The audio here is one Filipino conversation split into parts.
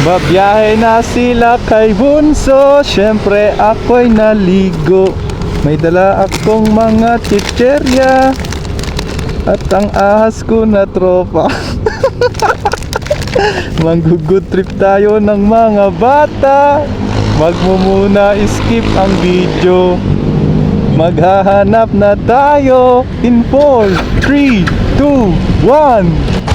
Babiyahe na sila kay Bunso, syempre ako'y naligo. May dala akong mga chicherya at ang ahas ko na tropa. Mag-good trip tayo ng mga bata. Wag mo muna skip ang video. Maghahanap na tayo in 4, 3, 2, 1.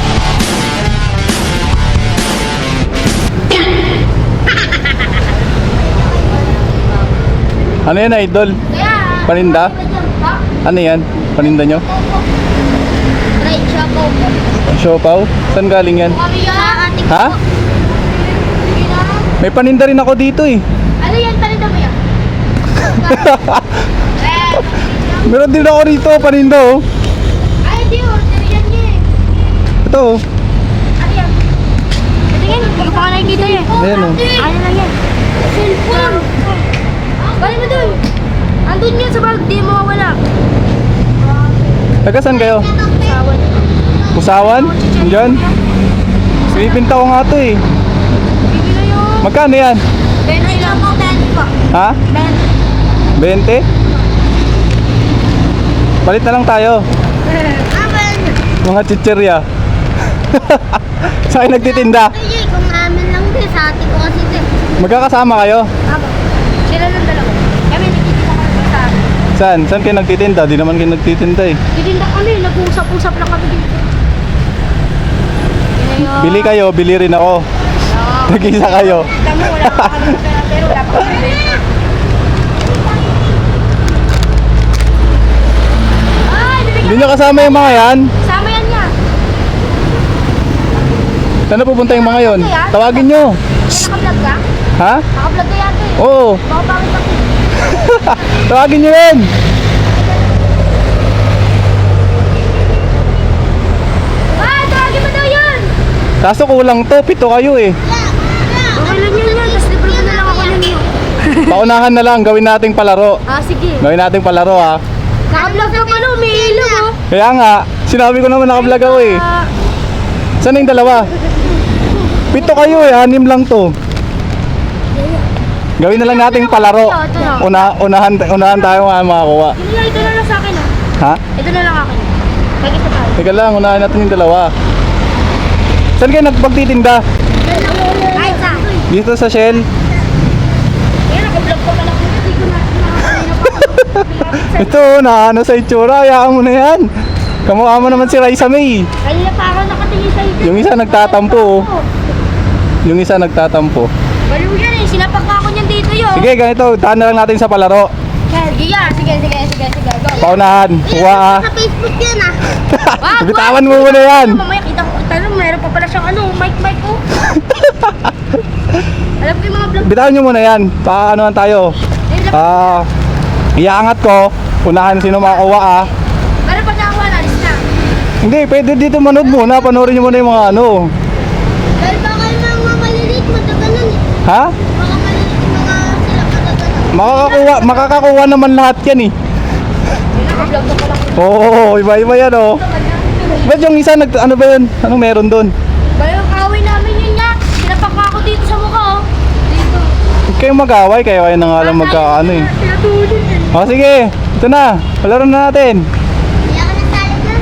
Ano yan, idol? Paninda? Ano yan? Paninda nyo? Right, Siopaw po. Siopaw? Saan galing yan? Ha? May paninda rin ako dito eh. Ano yan? Paninda mo yan? Meron din ako rito, paninda oh. Ay, di order yan niya eh. Ito oh. Ano yan? Ito yan, hindi ko pa nakikita eh. Ayan oh. Ano lang yan? Cellphone. Balik mo dun. Andun yan sa bag, di mawawala. Taga saan kayo? Sawan. Usawan? Diyan? Pinipinta ko nga to eh. Bibili yun. Magkano yan? 20 lang po, 20 po. Ha? 20? Palit na lang tayo. Mga chicherya. Saan kayo nagtitinda? Ay, kung amin lang din, sa ate ko kasi din. Magkakasama kayo? Aba, sila lang dalawa. Kami nagtitinda kami sa amin. Saan? Saan kayo nagtitinda? Di naman kayo nagtitinda eh. Titinda kami, nag-uusap-usap lang kami dito. Bili kayo, bili rin ako. Nag-isa kayo. Tama, wala pa kami pera, pero wala pa kami pera. Ay, Hindi nyo kasama yung mga yan? sama yan niya. Saan na pupunta yung mga yon? Tawagin nyo. May naka-vlog ka? Ha? Naka-vlog ka yata eh. Oo. Baka bakit ako. Tawagin nyo yun. Ah, tawagin mo daw yun! Kaso kulang to, 7 kayo eh. Okay lang yun yan, tapos libre ko na lang ako ninyo. Paunahan na lang, gawin nating palaro. Ah, sige. Gawin nating palaro ha. Naka-vlog ka pa no, may ilaw oh. Kaya nga, sinabi ko naman naka-vlog ako eh. Ah, Saan na yung dalawa? 7 kayo eh, 6 lang to. Gawin na lang nating palaro. Unahan tayo makakuha. ito na lang sa akin ah. Ha? Ito na lang akin. Mag-isa tayo. Teka lang, unahan natin yung dalawa. Saan kayo nagpagtitinda? Ay, sa. Dito sa Shell? Kaya naka-vlog ko pala. Hindi ko na Ito, na ano sa itsura, hayaan mo na yan. Kamukha mo naman si Raisa May. kanina pa ako nakatingin sa ito. Yung isa nagtatampo oh. Yung isa nagtatampo. Baliw yan eh, sinapak ka ako niyan dito yun. Sige, ganito, daan na lang natin sa palaro. Sige yan, sige, go. Paunahan, kuha ah. Sa Facebook yan ah. Bitawan mo muna yan. Mamaya kita ko, tanong, meron pa pala siyang mic ko. Alam ko yung mga vlog. Bitawan nyo muna yan. Paanohan tayo. Iaangat ko. Unahan sino makakuha ah. Pero pag nakakuha na, alis na. Hindi, pwede dito manood muna. Panoorin nyo muna yung mga ano. Dahil baka yung mga maliliit, matagalan eh. Ha? Baka maliliit yung mga sila, matagalan. Makakakuha naman lahat yan eh. Naka-vlog ka pala. Oo, iba-iba yan oh. Ba't yung isa ano ba yun? Anong meron doon? Baliw ang kaway namin yun nga. Sinapak ka ako dito sa mukha oh. Dito. Huwag kayong mag-away, kayo na nga lang magkaano eh. Pinatulog eh. O sige, ito na. Palaro na natin. Hindi ako nasalit na.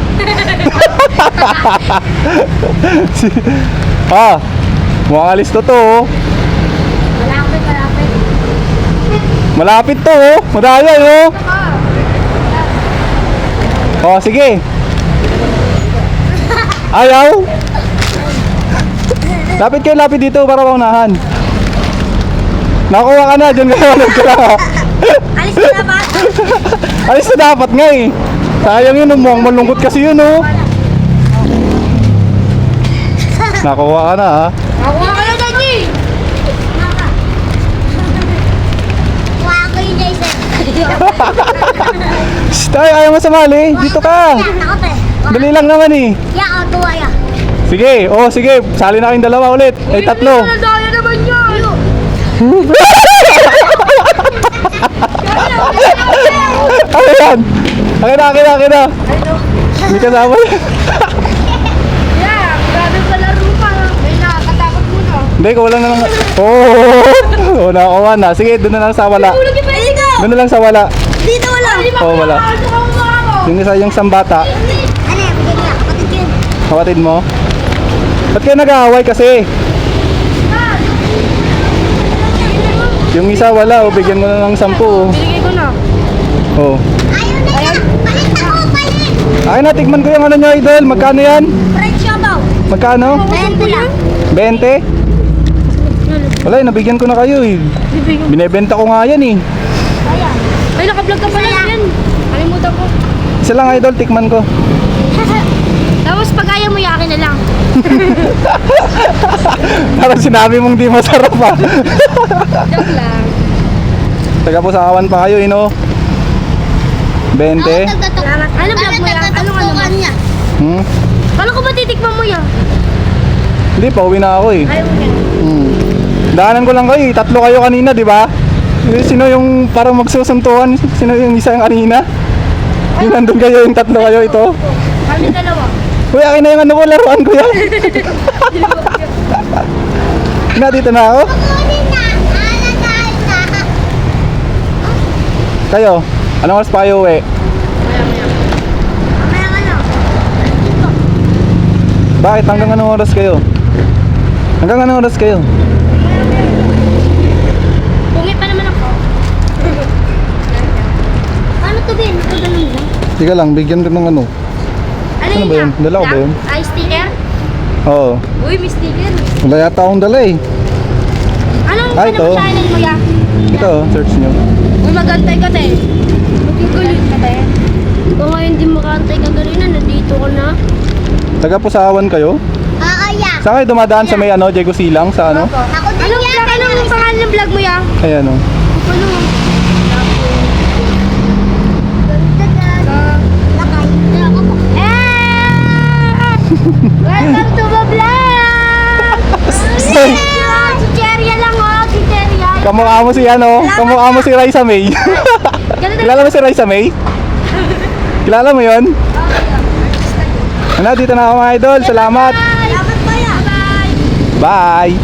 Mukhang alis to oh. Malapit. Malapit to oh. Madaya oh. O sige. Ayaw. Lapit dito para maunahan. Nakuha ka na, dyan ka na. Alis na dapat. Alis na dapat nga eh. Sayang yun, mukhang malungkot kasi yun oh. Nakuha ka na ha. Nakuha ka na, Daddy. Kuha ko yung Jason. Shh, ayaw mo sumali. Dito ka. Ako te. Dali lang naman eh. Ya, ako tuwa ya. Sige, sige. Sali na kayong dalawa ulit. Ay, 3. Daya naman yan. Ano yan? Akin na. Hindi kasama. Yeah, grabe palaro pa. May nakakatakot muna. Hindi, ko wala na lang. Oh, nakakuha na. Sige, doon na lang sa wala. Hulog yung pwede ko! Doon na lang sa wala. Dito wala! Oo, wala. Yung isa yung sambata. Ano yan? Bigyan niya. Kapatid yun. Kapatid mo. Ba't kayo nag-aaway kasi? Yung isa wala, oh, bigyan mo na ng 10. Oh. Binigay ko na. Oh. Ayaw na yan! Palit ako! Palit! Ay, natikman ko yung ano nyo, idol. Magkano yan? Fried Shabaw! Magkano? 20 lang. 20? Wala, nabigyan ko na kayo eh. Binebenta ko nga yan eh. Ayan. Ay, naka-vlog ka pala yan. Kalimutan ko. Isa lang idol, tikman ko. Tapos pag ayaw mo, yakin na lang. Parang sinabi mong di masarap ah. Joke lang. Taga-pusawan pa kayo, ino. 20? Anong vlog mo yan? Anong ano mo? Hmm? Kala ko ba titikman mo yan? Hindi, pauwi na ako eh. Ayaw mo yan. Hmm. Daanan ko lang kayo eh. 3 kayo kanina, di ba? Sino yung parang magsusuntukan? Sino yung isa yung kanina? Yung nandun kayo, yung 3 kayo ito. Kami dalawa. Uy, akin na yung ano ko, laruan ko yan. Na, dito na ako. Kayo, anong oras pa kayo uwi? Mamaya ka na. Bakit? Hanggang anong oras kayo? Hanggang anong oras kayo? Bungi pa naman ako. Paano to, Ben? Ito ganun lang. Sige lang, bigyan ko ng ano. Ano ba yun? Dala ko ba yun? Ay, sticker? Oo. Uy, may sticker. Wala yata akong dala eh. Anong Ah, ito. channel mo ya? Ito, search nyo. Uy, magantay ka, te. Magkukulit ka, te. Kung ngayon di makantay ka ganun na, nandito ka na. Taga-pusawan kayo? Oo, ya. Saan kayo dumadaan sa may ano, Diego Silang? Sa ano? Ako din yan. Anong pangalan ng vlog mo ya? Ayan o. Ano? Welcome to the vlog! Si Cheria lang oh, si Cheria. Kamukha mo si ano? Kamukha mo si Raisa May. Kilala mo si Raisa May? Kilala mo yun? Ano, dito na ako mga idol. Salamat. Salamat po ya. Bye! Bye!